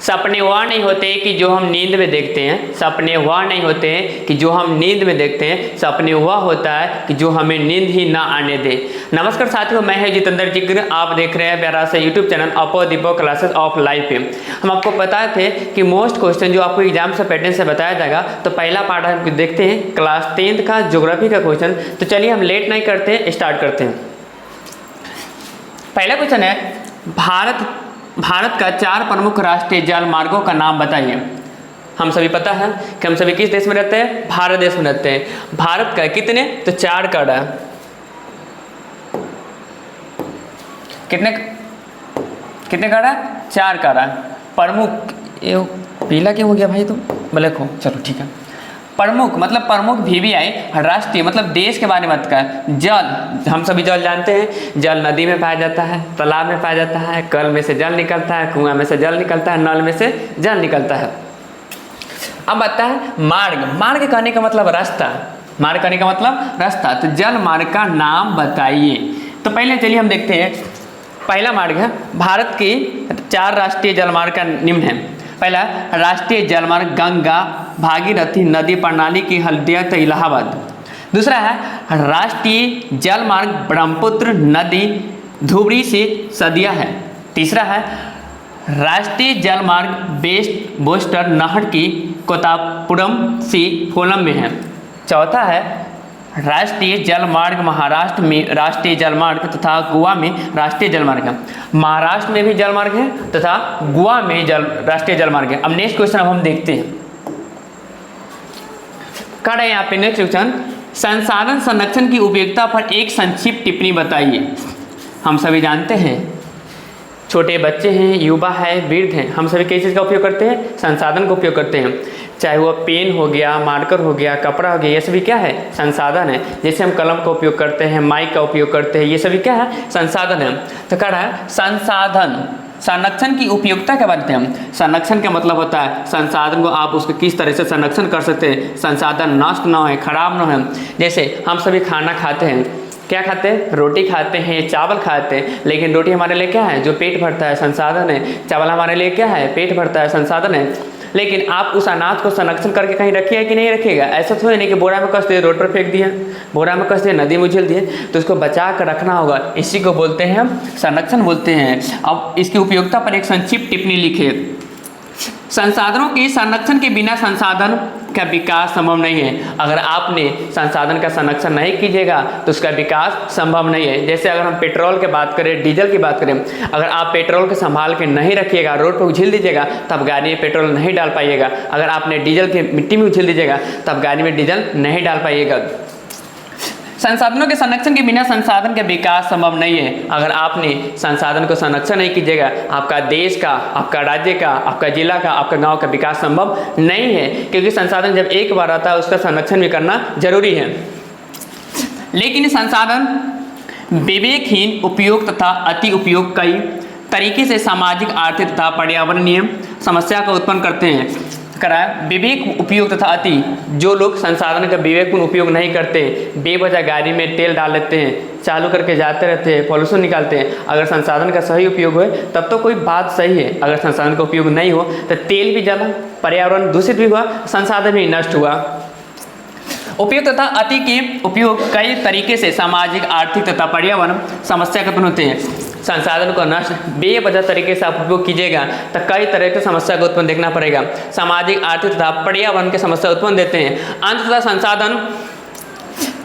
सपने वह नहीं होते कि जो हम नींद में देखते हैं, सपने वह नहीं होते कि जो हम नींद में देखते हैं, सपने वह होता है कि जो हमें नींद ही ना आने दे। नमस्कार साथियों, मैं हूं जितेंद्र जिग्र, आप देख रहे हैं प्यारा सा यूट्यूब चैनल अपो दीपो क्लासेस ऑफ लाइफ। हम आपको बताए थे कि मोस्ट क्वेश्चन जो आपको एग्जाम से पैटर्न से बताया जाएगा, तो पहला पार्ट हम देखते हैं क्लास 10th का ज्योग्राफी का क्वेश्चन। तो चलिए हम लेट नहीं करते हैं, स्टार्ट करते हैं। पहला क्वेश्चन है, भारत का 4 प्रमुख राष्ट्रीय जल मार्गों का नाम बताइए। हम सभी पता है कि हम सभी किस देश में रहते हैं, भारत देश में रहते हैं। भारत का कितने, तो 4 कड़ है। कितने कड़ है, 4 कड़ है। प्रमुख, ये पीला क्यों हो गया भाई, तुम ब्लैक हो, चलो ठीक है। प्रमुख मतलब प्रमुख VVI, राष्ट्रीय मतलब देश के बारे में बात कर। जल, हम सभी जल जानते हैं, जल नदी में पाया जाता है, तालाब में पाया जाता है, कल में से जल निकलता है, कुआं में से जल निकलता है, नल में से जल निकलता है। अब आता है मार्ग। मार्ग कहने का मतलब रास्ता, मार्ग कहने का मतलब रास्ता। तो जल मार्ग का नाम बताइए। तो पहले चलिए हम देखते हैं। पहला मार्ग है, भारत के 4 राष्ट्रीय जलमार्ग का निम्न है। पहला राष्ट्रीय जलमार्ग गंगा भागीरथी नदी प्रणाली की हल्दिया से इलाहाबाद। दूसरा है राष्ट्रीय जलमार्ग ब्रह्मपुत्र नदी धुबरी से सदिया है। तीसरा है राष्ट्रीय जलमार्ग बेस्ट बोस्टर नहर की कोतापुरम से कोलम में है। चौथा है राष्ट्रीय जलमार्ग महाराष्ट्र में राष्ट्रीय जलमार्ग तथा गोवा में राष्ट्रीय जलमार्ग है। महाराष्ट्र में भी जलमार्ग है तथा गोवा में राष्ट्रीय जलमार्ग है। अब नेक्स्ट क्वेश्चन अब हम देखते हैं। कड़ है यहाँ पे नेक्स्ट क्वेश्चन, संसाधन संरक्षण की उपयोगिता पर एक संक्षिप्त टिप्पणी बताइए। हम सभी जानते हैं, छोटे बच्चे हैं, युवा है, वृद्ध हैं, हम सभी किस चीज़ का उपयोग करते हैं, संसाधन का उपयोग करते हैं। चाहे वो पेन हो गया, मार्कर हो गया, कपड़ा हो गया, ये सभी क्या है, संसाधन है। जैसे हम कलम का उपयोग करते हैं, माइक का उपयोग करते हैं, ये सभी क्या है, संसाधन है। तो कह रहा है संसाधन संरक्षण की उपयोगिता क्या बात है। संरक्षण का मतलब होता है संसाधन को आप उसको किस तरह से संरक्षण कर सकते हैं, संसाधन नष्ट ना हो, खराब ना हो। जैसे हम सभी खाना खाते हैं, क्या खाते हैं, रोटी खाते हैं, चावल खाते हैं, लेकिन रोटी हमारे लिए क्या है, जो पेट भरता है, संसाधन है। चावल हमारे लिए क्या है, पेट भरता है, संसाधन है। लेकिन आप उस अनाज को संरक्षण करके कहीं रखिए कि नहीं रखिएगा। ऐसा थोड़ी नहीं कि बोरा में कस दिए, रोड पर फेंक दिए, बोरा में कस दिए, नदी में उछल दिए। तो उसको बचा कर रखना होगा, इसी को बोलते हैं हम संरक्षण बोलते हैं। अब इसकी उपयोगिता पर एक संक्षिप्त टिप्पणी लिखिए। संसाधनों के संरक्षण के बिना संसाधन का विकास संभव नहीं है। अगर आपने संसाधन का संरक्षण नहीं कीजिएगा तो उसका विकास संभव नहीं है। जैसे अगर हम पेट्रोल की बात करें, डीजल की बात करें, अगर आप पेट्रोल को संभाल के नहीं रखिएगा, रोड पर उछल दीजिएगा, तब गाड़ी में पेट्रोल नहीं डाल पाइएगा। अगर आपने डीजल की मिट्टी में उछल दीजिएगा, तब गाड़ी में डीजल नहीं डाल पाइएगा। संसाधनों के संरक्षण के बिना संसाधन का विकास संभव नहीं है। अगर आपने संसाधन को संरक्षण नहीं कीजिएगा, आपका देश का, आपका राज्य का, आपका जिला का, आपका गांव का विकास संभव नहीं है। क्योंकि संसाधन जब एक बार आता है उसका संरक्षण भी करना जरूरी है। लेकिन संसाधन विवेकहीन उपयोग तथा अति उपयोग कई तरीके से सामाजिक, आर्थिक तथा पर्यावरणीय समस्या को उत्पन्न करते हैं। करा विवेक उपयोग तथा अति, जो लोग संसाधन का विवेकपूर्ण उपयोग नहीं करते, बेवजह गाड़ी में तेल डाल लेते हैं, चालू करके जाते रहते हैं, पॉल्यूशन निकालते हैं। अगर संसाधन का सही उपयोग हो तब तो कोई बात सही है। अगर संसाधन का उपयोग नहीं हो तो तेल भी जला, पर्यावरण दूषित भी हुआ, संसाधन भी नष्ट हुआ। उपयोग तथा अति के उपयोग कई तरीके से सामाजिक, आर्थिक तथा पर्यावरण समस्या का उत्पन्न होते हैं। संसाधन को नष्ट बेवजह तरीके से आप उपयोग कीजिएगा तो कई तरह की समस्या को उत्पन्न देखना पड़ेगा। सामाजिक, आर्थिक तथा पर्यावरण की समस्या उत्पन्न देते हैं। अंततः संसाधन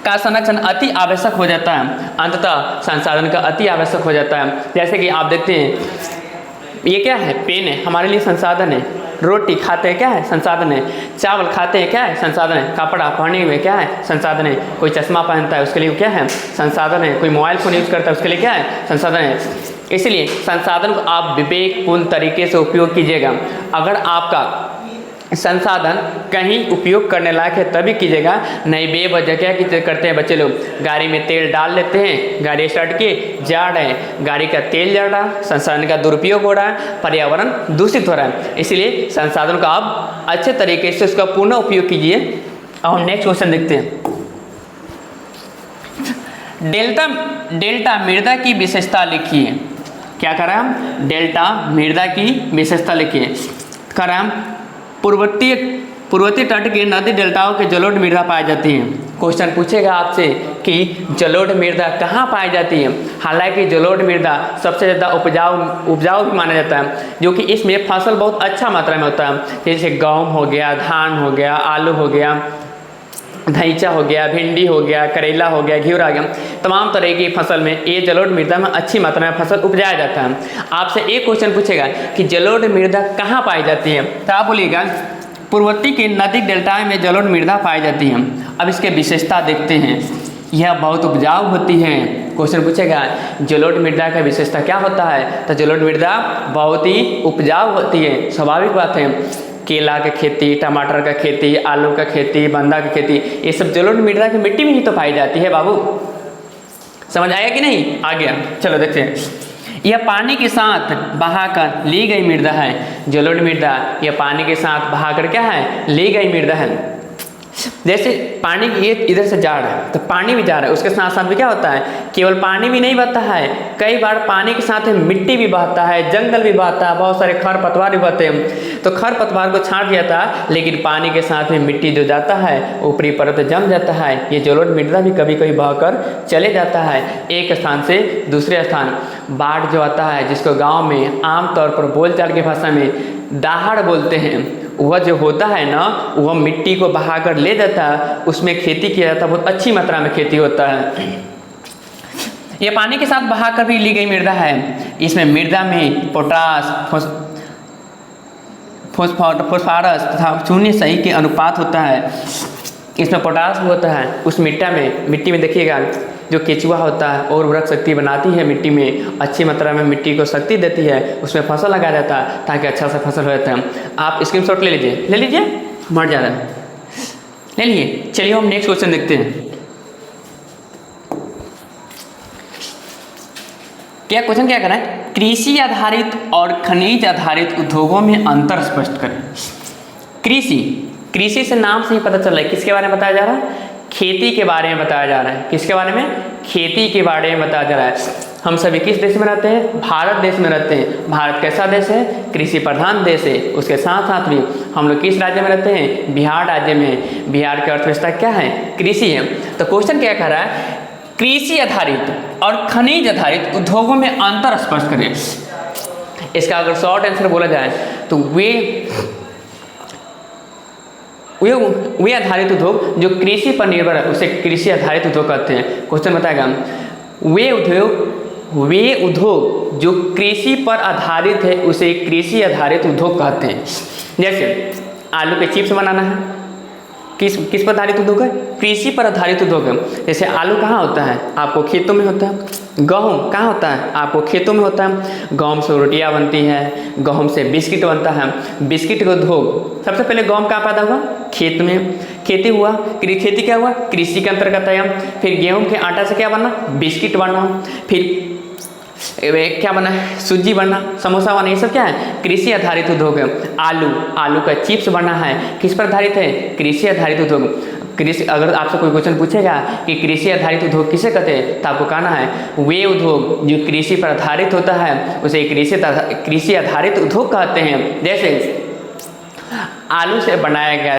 का संरक्षण अति आवश्यक हो जाता है। अंततः संसाधन का अति आवश्यक हो जाता है। जैसे कि आप देखते हैं, ये क्या है, पेन है, हमारे लिए संसाधन है। रोटी खाते हैं, क्या है, संसाधन है। चावल खाते हैं, क्या है, संसाधन है। कपड़ा पहने हुए क्या है, संसाधन है। कोई चश्मा पहनता है, उसके लिए क्या है, संसाधन है। कोई मोबाइल फ़ोन यूज करता है, उसके लिए क्या है, संसाधन है। इसलिए संसाधन को आप विवेकपूर्ण तरीके से उपयोग कीजिएगा। अगर आपका संसाधन कहीं उपयोग करने लायक है तभी कीजिएगा, नहीं बेवजह क्या करते हैं बच्चे लोग, गाड़ी में तेल डाल लेते हैं, गाड़ी स्टार्ट किए, जा रहे हैं, गाड़ी का तेल जल रहा है, संसाधन का दुरुपयोग हो रहा है, पर्यावरण दूषित हो रहा है। इसलिए संसाधन का आप अच्छे तरीके से उसका पूर्ण उपयोग कीजिए। अब हम नेक्स्ट क्वेश्चन देखते हैं। डेल्टा मृदा की विशेषता लिखिए। क्या कर रहे हैं हम, डेल्टा मृदा की विशेषता लिखिए। खराम पूर्वोत्तर तट के नदी डेल्टाओं के जलोढ़ मृदा पाई जाती है। क्वेश्चन पूछेगा आपसे कि जलोढ़ मृदा कहाँ पाई जाती है। हालांकि जलोढ़ मृदा सबसे ज़्यादा उपजाऊ भी माना जाता है, जो कि इसमें फसल बहुत अच्छा मात्रा में होता है, जैसे गेहूँ हो गया, धान हो गया, आलू हो गया, धैंचा हो गया, भिंडी हो गया, करेला हो गया, घिउरा हो गया, तमाम तरह की फसल में ये जलोढ़ मृदा में अच्छी मात्रा में फसल उपजाया जाता है। आपसे एक क्वेश्चन पूछेगा कि जलोढ़ मृदा कहाँ पाई जाती है, तो आप बोलिएगा पूर्वोत्तर की नदी डेल्टा में जलोढ़ मृदा पाई जाती है। अब इसके विशेषता देखते हैं। यह बहुत उपजाऊ होती है। क्वेश्चन पूछेगा जलोढ़ मृदा का विशेषता क्या होता है, तो जलोढ़ मृदा बहुत ही उपजाऊ होती है। स्वाभाविक बात है, केला की खेती, टमाटर का खेती, आलू का खेती, बंधा की खेती, ये सब जलोढ़ मृदा की मिट्टी में ही तो पाई जाती है। बाबू समझ आया कि नहीं? आ गया। चलो देखते हैं। यह पानी के साथ बहाकर ली गई मृदा है। जलोढ़ मृदा यह पानी के साथ बहाकर क्या है, ली गई मृदा है। जैसे पानी ये इधर से जा रहा है तो पानी भी जा रहा है, उसके साथ साथ भी क्या होता है, केवल पानी भी नहीं बहता है, कई बार पानी के साथ मिट्टी भी बहता है, जंगल भी बहता है, बहुत सारे खरपतवार भी बहते हैं। तो खरपतवार को छांट दिया था, लेकिन पानी के साथ में मिट्टी जो जाता है ऊपरी परत जम जाता है। ये जलोढ़ मृदा भी कभी कभी बहकर चले जाता है एक स्थान से दूसरे स्थान। बाढ़ जो आता है, जिसको गाँव में आमतौर पर बोलचाल की भाषा में दाहड़ बोलते हैं, वह जो होता है ना, वह मिट्टी को बहाकर ले जाता है, उसमें खेती किया जाता है, बहुत अच्छी मात्रा में खेती होता है। यह पानी के साथ बहाकर भी ली गई मृदा है। इसमें मृदा में पोटास, फॉस्फोरस तथा शून्य सही के अनुपात होता है। इसमें पोटास भी होता है। उस मिट्टी में देखिएगा जो केचुआ होता है और उर्वरक शक्ति बनाती है, मिट्टी में अच्छी मात्रा में मिट्टी को शक्ति देती है, उसमें फसल लगाया जाता है ताकि अच्छा सा फसल हो जाता है। आप स्क्रीनशॉट ले लीजिए, मर जा रहा है, ले लीजिए। चलिए हम नेक्स्ट क्वेश्चन देखते हैं। क्या क्वेश्चन क्या कर रहा है, कृषि आधारित और खनिज आधारित उद्योगों में अंतर स्पष्ट करें। कृषि से नाम से ही पता चल रहा है किसके बारे में बताया जा रहा है, खेती के बारे में बताया जा रहा है। किसके बारे में, खेती के बारे में बताया जा रहा है। हम सभी किस देश में रहते हैं, भारत देश में रहते हैं। भारत कैसा देश है, कृषि प्रधान देश है। उसके साथ साथ भी हम लोग किस राज्य में रहते हैं, बिहार राज्य में। बिहार की अर्थव्यवस्था क्या है, कृषि है। तो क्वेश्चन क्या कह रहा है, कृषि आधारित और खनिज आधारित उद्योगों में अंतर स्पष्ट करें। इसका अगर शॉर्ट आंसर बोला जाए तो वे आधारित उद्योग जो कृषि पर निर्भर है उसे कृषि आधारित उद्योग कहते हैं। क्वेश्चन बताएगा, वे उद्योग जो कृषि पर आधारित है उसे कृषि आधारित उद्योग कहते हैं। जैसे आलू के चिप्स बनाना है, किस पर आधारित उद्योग है, कृषि पर आधारित उद्योग है। जैसे आलू कहाँ होता है, आपको खेतों में होता है। गेहूँ कहाँ होता है, आपको खेतों में होता है। गेहूँ से रोटियाँ बनती है, गेहूँ से बिस्किट बनता है। बिस्किट का उद्योग सबसे पहले गेहूँ कहाँ पैदा हुआ, खेत में। खेती हुआ, खेती क्या हुआ, कृषि के अंतर्गत आया। फिर गेहूँ के आटा से क्या बना, बिस्किट बना। फिर क्या बना, सूजी बना, समोसा बना। ये सब क्या है, कृषि आधारित उद्योग है। आलू का चिप्स बना है, किस पर आधारित है, कृषि आधारित उद्योग। कृषि, अगर आपसे कोई क्वेश्चन पूछेगा कि कृषि आधारित उद्योग किसे कहते हैं, तो आपको कहना है वे उद्योग जो कृषि पर आधारित होता है उसे कृषि आधारित उद्योग कहते हैं। जैसे आलू से बनाया गया